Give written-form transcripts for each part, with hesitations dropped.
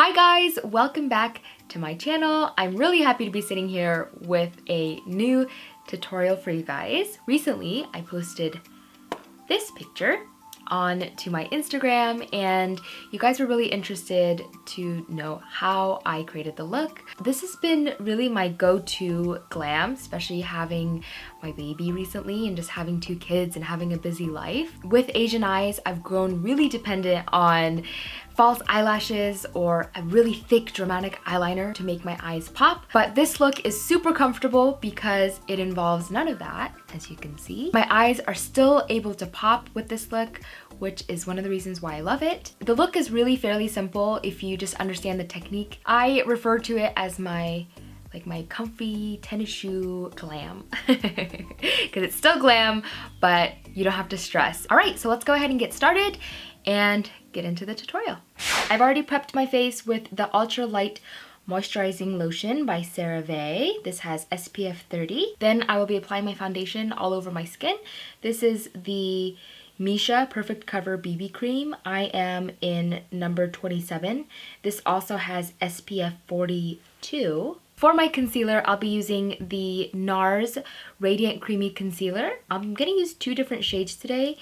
Hi guys, welcome back to my channel. I'm really happy to be sitting here with a new tutorial for you guys. Recently, I posted this picture onto my Instagram and you guys were really interested to know how I created the look. This has been really my go-to glam, especially having my baby recently and just having 2 kids and having a busy life. With Asian eyes, I've grown really dependent on false eyelashes or a really thick dramatic eyeliner to make my eyes pop. But this look is super comfortable because it involves none of that, as you can see. My eyes are still able to pop with this look, which is one of the reasons why I love it. The look is really fairly simple if you just understand the technique. I refer to it as my comfy tennis shoe glam because it's still glam, but you don't have to stress. All right, so let's go ahead and get started and get into the tutorial. I've already prepped my face with the Ultra Light Moisturizing Lotion by CeraVe. This has SPF 30. Then I will be applying my foundation all over my skin. This is the Misha Perfect Cover BB Cream. I am in number 27. This also has SPF 42. For my concealer, I'll be using the NARS Radiant Creamy Concealer. I'm gonna use 2 different shades today.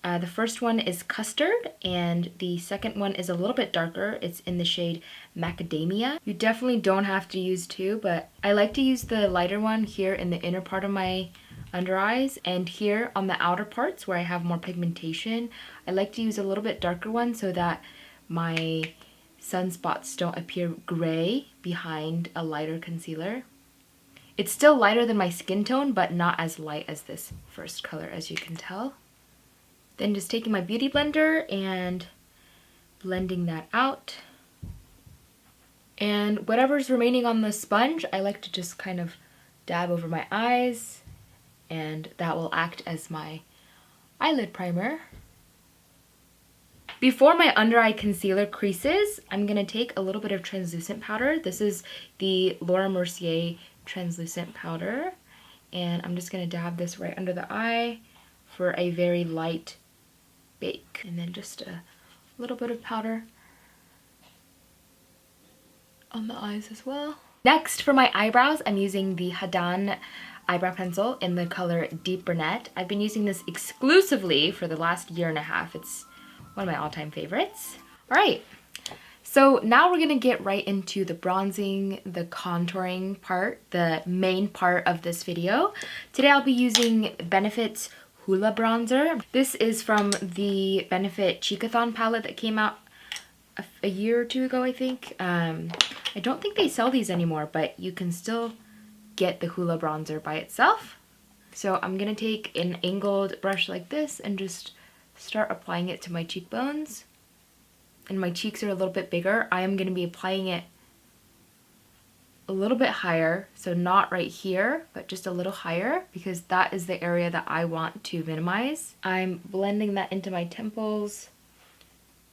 The first one is Custard, and the second one is a little bit darker. It's in the shade Macadamia. You definitely don't have to use 2, but I like to use the lighter one here in the inner part of my under eyes, and here on the outer parts where I have more pigmentation, I like to use a little bit darker one so that my sunspots don't appear gray behind a lighter concealer. It's still lighter than my skin tone, but not as light as this first color, as you can tell. Then just taking my beauty blender and blending that out. And whatever's remaining on the sponge, I like to just kind of dab over my eyes, and that will act as my eyelid primer. Before my under eye concealer creases, I'm gonna take a little bit of translucent powder. This is the Laura Mercier translucent powder, and I'm just gonna dab this right under the eye for a very light bake. And then just a little bit of powder on the eyes as well. Next, for my eyebrows, I'm using the Hadan eyebrow pencil in the color Deep Brunette. I've been using this exclusively for the last year and a half. It's one of my all-time favorites. All right, so now we're gonna get right into the bronzing, the contouring part, the main part of this video. Today I'll be using Benefit's Hoola Bronzer. This is from the Benefit Cheekathon palette that came out a year or 2 ago, I think. I don't think they sell these anymore, but you can still get the Hoola Bronzer by itself. So I'm gonna take an angled brush like this and just start applying it to my cheekbones. And my cheeks are a little bit bigger. I am gonna be applying it a little bit higher, so not right here, but just a little higher, because that is the area that I want to minimize. I'm blending that into my temples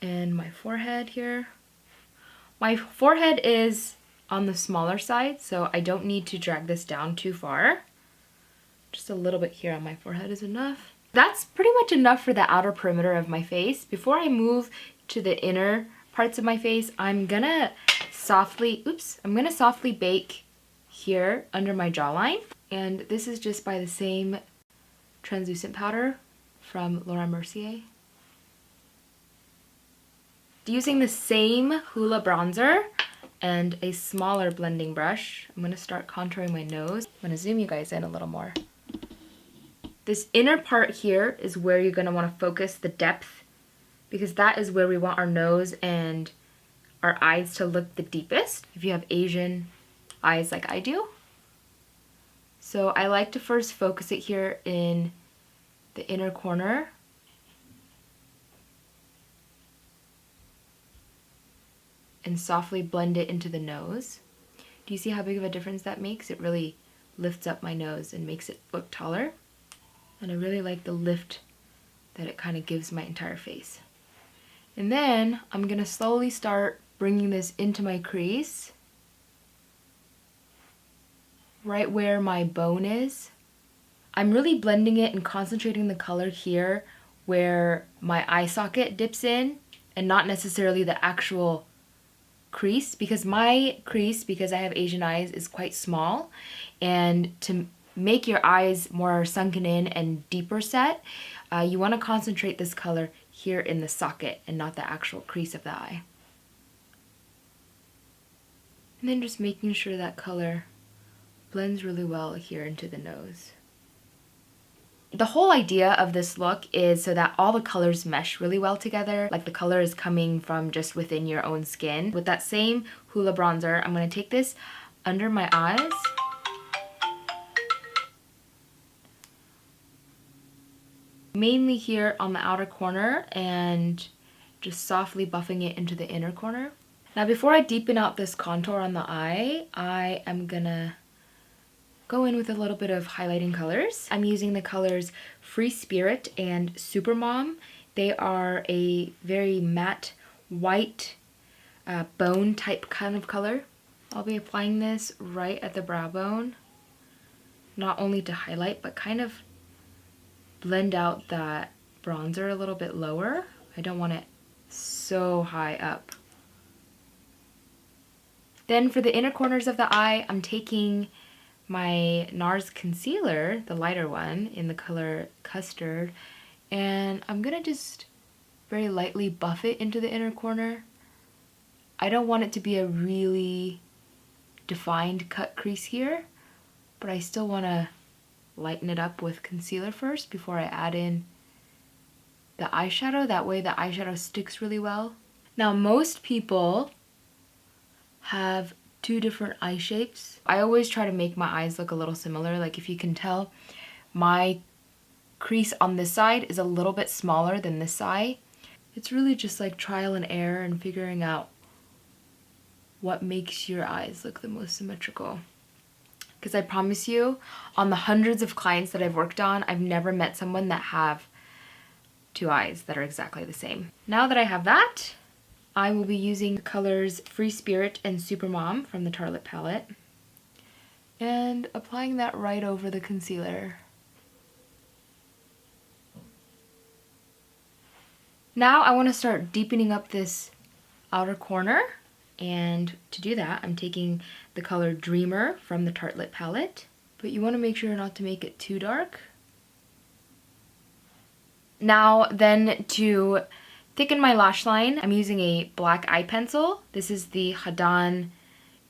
and my forehead here. My forehead is on the smaller side, so I don't need to drag this down too far. Just a little bit here on my forehead is enough. That's pretty much enough for the outer perimeter of my face. Before I move to the inner parts of my face, I'm gonna softly bake here under my jawline. And this is just by the same translucent powder from Laura Mercier. Using the same Hoola bronzer and a smaller blending brush, I'm gonna start contouring my nose. I'm gonna zoom you guys in a little more. This inner part here is where you're gonna wanna focus the depth, because that is where we want our nose and our eyes to look the deepest, if you have Asian eyes like I do. So I like to first focus it here in the inner corner. And softly blend it into the nose. Do you see how big of a difference that makes? It really lifts up my nose and makes it look taller. And I really like the lift that it kind of gives my entire face. And then I'm gonna slowly start bringing this into my crease, right where my bone is. I'm really blending it and concentrating the color here where my eye socket dips in, and not necessarily the actual crease, because my crease, because I have Asian eyes, is quite small, and to make your eyes more sunken in and deeper set, you want to concentrate this color here in the socket and not the actual crease of the eye. And then just making sure that color blends really well here into the nose. The whole idea of this look is so that all the colors mesh really well together, like the color is coming from just within your own skin. With that same Hoola bronzer, I'm going to take this under my eyes. Mainly here on the outer corner, and just softly buffing it into the inner corner. Now before I deepen out this contour on the eye, I am gonna go in with a little bit of highlighting colors. I'm using the colors Free Spirit and Supermom. They are a very matte white bone type kind of color. I'll be applying this right at the brow bone, not only to highlight, but kind of blend out that bronzer a little bit lower. I don't want it so high up. Then for the inner corners of the eye, I'm taking my NARS concealer, the lighter one, in the color Custard, and I'm gonna just very lightly buff it into the inner corner. I don't want it to be a really defined cut crease here, but I still want to lighten it up with concealer first before I add in the eyeshadow. That way the eyeshadow sticks really well. Now most people have two different eye shapes. I always try to make my eyes look a little similar. Like if you can tell, my crease on this side is a little bit smaller than this side. It's really just like trial and error and figuring out what makes your eyes look the most symmetrical. Because I promise you, on the hundreds of clients that I've worked on, I've never met someone that have two eyes that are exactly the same. Now that I have that, I will be using the colors Free Spirit and Supermom from the Tartelette palette and applying that right over the concealer. Now I want to start deepening up this outer corner, and to do that I'm taking the color Dreamer from the Tartelette palette, but you want to make sure not to make it too dark. Now then, to thicken my lash line, I'm using a black eye pencil. This is the Hadan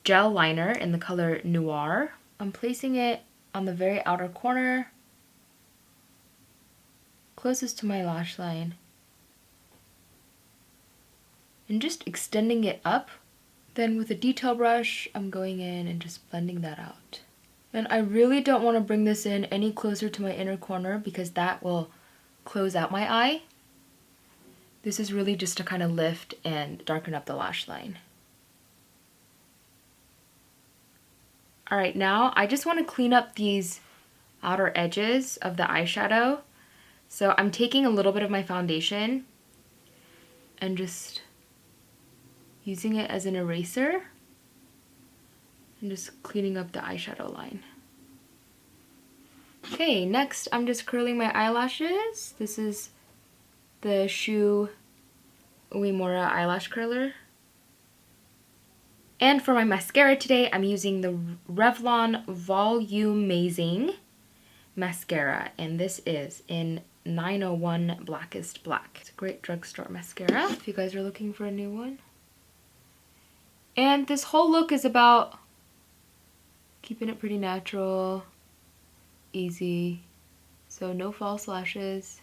gel liner in the color Noir. I'm placing it on the very outer corner, closest to my lash line, and just extending it up. Then with a detail brush, I'm going in and just blending that out. And I really don't want to bring this in any closer to my inner corner because that will close out my eye. This is really just to kind of lift and darken up the lash line. Alright, now I just want to clean up these outer edges of the eyeshadow. So I'm taking a little bit of my foundation and just using it as an eraser and just cleaning up the eyeshadow line. Okay, next I'm just curling my eyelashes. This is the Shu Uemura eyelash curler. And for my mascara today, I'm using the Revlon Volumizing mascara, and this is in 901 Blackest Black. It's a great drugstore mascara if you guys are looking for a new one. And this whole look is about keeping it pretty natural, easy, so no false lashes.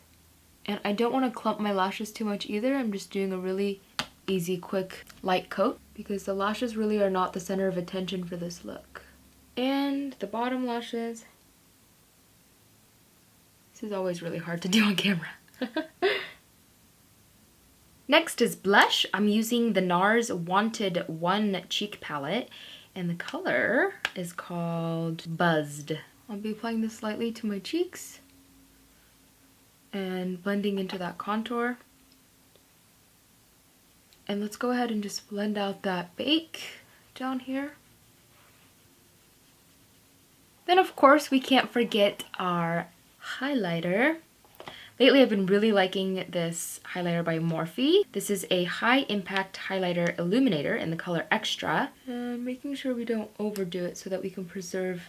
And I don't want to clump my lashes too much either. I'm just doing a really easy, quick, light coat because the lashes really are not the center of attention for this look. And the bottom lashes. This is always really hard to do on camera. Next is blush. I'm using the NARS Wanted One Cheek Palette, and the color is called Buzzed. I'll be applying this lightly to my cheeks and blending into that contour. And let's go ahead and just blend out that bake down here. Then of course we can't forget our highlighter. Lately, I've been really liking this highlighter by Morphe. This is a high impact highlighter illuminator in the color Extra. Making sure we don't overdo it so that we can preserve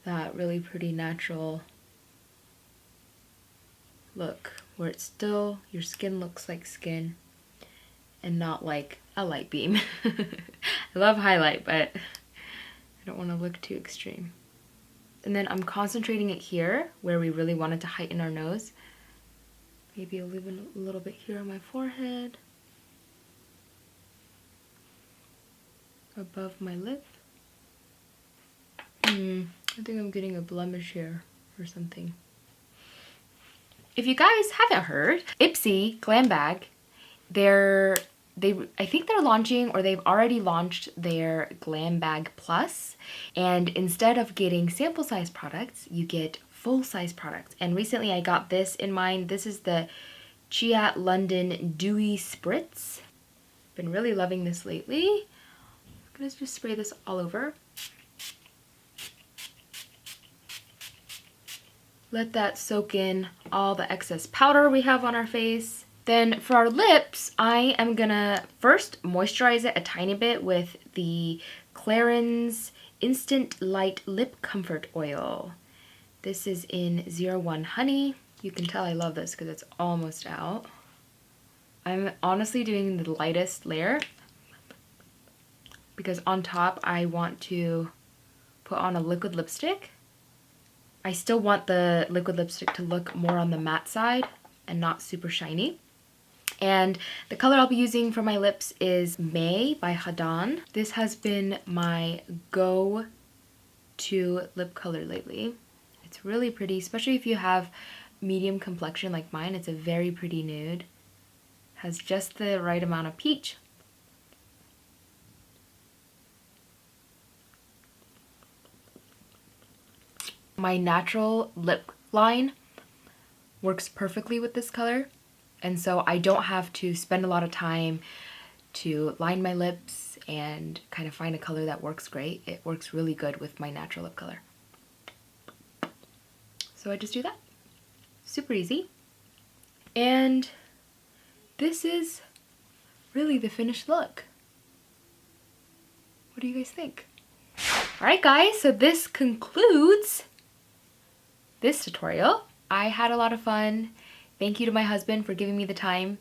that really pretty natural look where it's still, your skin looks like skin and not like a light beam. I love highlight, but I don't want to look too extreme. And then I'm concentrating it here where we really wanted to heighten our nose. Maybe a little bit here on my forehead. Above my lip. I think I'm getting a blemish here or something. If you guys haven't heard, Ipsy Glam Bag, I think they're launching, or they've already launched their Glam Bag Plus, and instead of getting sample size products, you get full size products. And recently I got this in mine. This is the Chia London Dewy Spritz. Been really loving this lately. I'm gonna just spray this all over. Let that soak in all the excess powder we have on our face. Then for our lips, I am gonna first moisturize it a tiny bit with the Clarins Instant Light Lip Comfort Oil. This is in 01 Honey. You can tell I love this because it's almost out. I'm honestly doing the lightest layer because on top I want to put on a liquid lipstick. I still want the liquid lipstick to look more on the matte side and not super shiny. And the color I'll be using for my lips is May by Hadan. This has been my go-to lip color lately. It's really pretty, especially if you have medium complexion like mine. It's a very pretty nude. Has just the right amount of peach. My natural lip line works perfectly with this color, and so I don't have to spend a lot of time to line my lips and kind of find a color that works great. It works really good with my natural lip color. So I just do that. Super easy. And this is really the finished look. What do you guys think? Alright guys, so this concludes this tutorial. I had a lot of fun. Thank you to my husband for giving me the time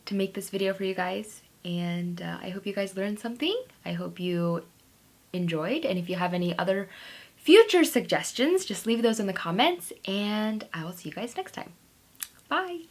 to make this video for you guys, and I hope you guys learned something. I hope you enjoyed, and if you have any other future suggestions, just leave those in the comments, and I will see you guys next time. Bye!